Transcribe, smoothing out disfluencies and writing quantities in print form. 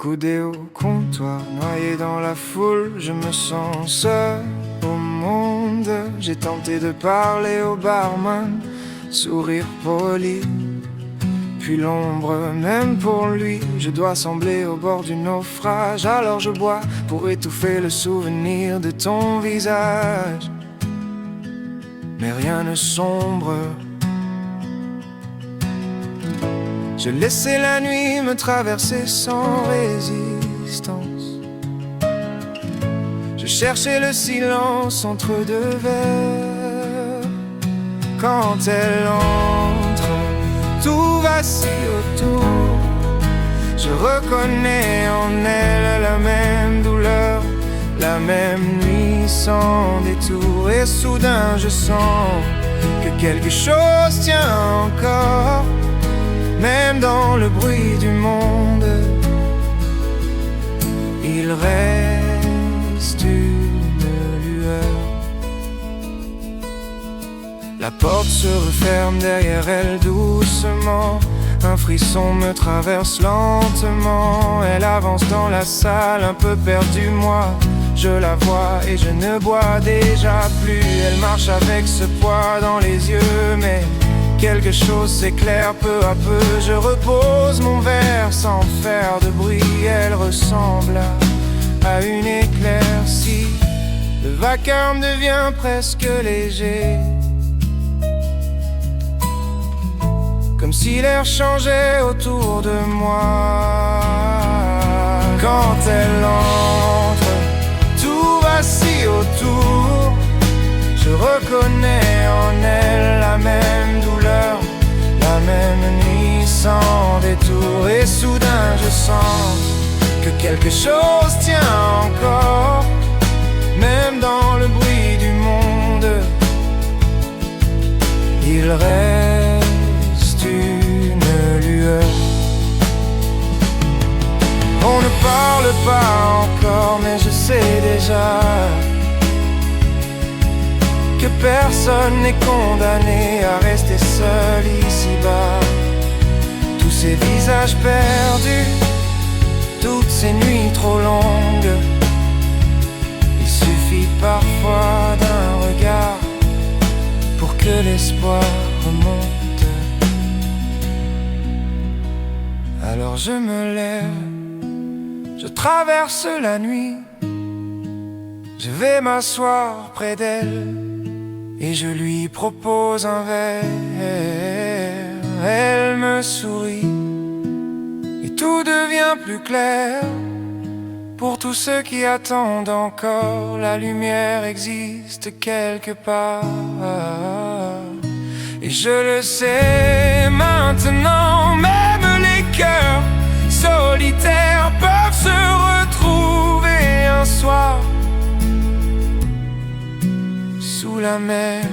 accoudé au comptoir, noyé dans la foule, je me sens seul au monde. J'ai tenté de parler au barman, sourire poli, puis l'ombre même pour lui. Je dois sembler au bord du naufrage, alors je bois pour étouffer le souvenir de ton visage. Mais rien ne sombre. Je laissais la nuit me traverser sans résistance. Je cherchais le silence entre deux vers. Quand elle entre, tout vacille autour. Je reconnais en elle la même douleur, la même nuit sans détour. Et soudain je sens que quelque chose tient encore. Même dans le bruit du monde, il reste une lueur. La porte se referme derrière elle doucement. Un frisson me traverse lentement. Elle avance dans la salle, un peu perdue, moi je la vois et je ne bois déjà plus. Elle marche avec ce poids dans les yeux, mais quelque chose s'éclaire peu à peu. Je repose mon verre sans faire de bruit. Elle ressemble à une éclaircie. Le vacarme devient presque léger, comme si l'air changeait autour de moi. Quand elle entre, tout vacille autour. Je reconnais en elle la même douleur, la même nuit sans détour. Et soudain je sens que quelque chose tient encore. Même dans le bruit du monde, il reste une lueur. On ne parle pas encore, mais je sais déjà que personne n'est condamné à rester seul ici-bas. Tous ces visages perdus, toutes ces nuits trop longues. Il suffit parfois d'un regard pour que l'espoir remonte. Alors je me lève, je traverse la nuit. Je vais m'asseoir près d'elle et je lui propose un verre. Elle me sourit et tout devient plus clair. Pour tous ceux qui attendent encore, la lumière existe quelque part. Et je le sais maintenant, même les cœurs solitaires peuvent se retrouver un soir sous la mer.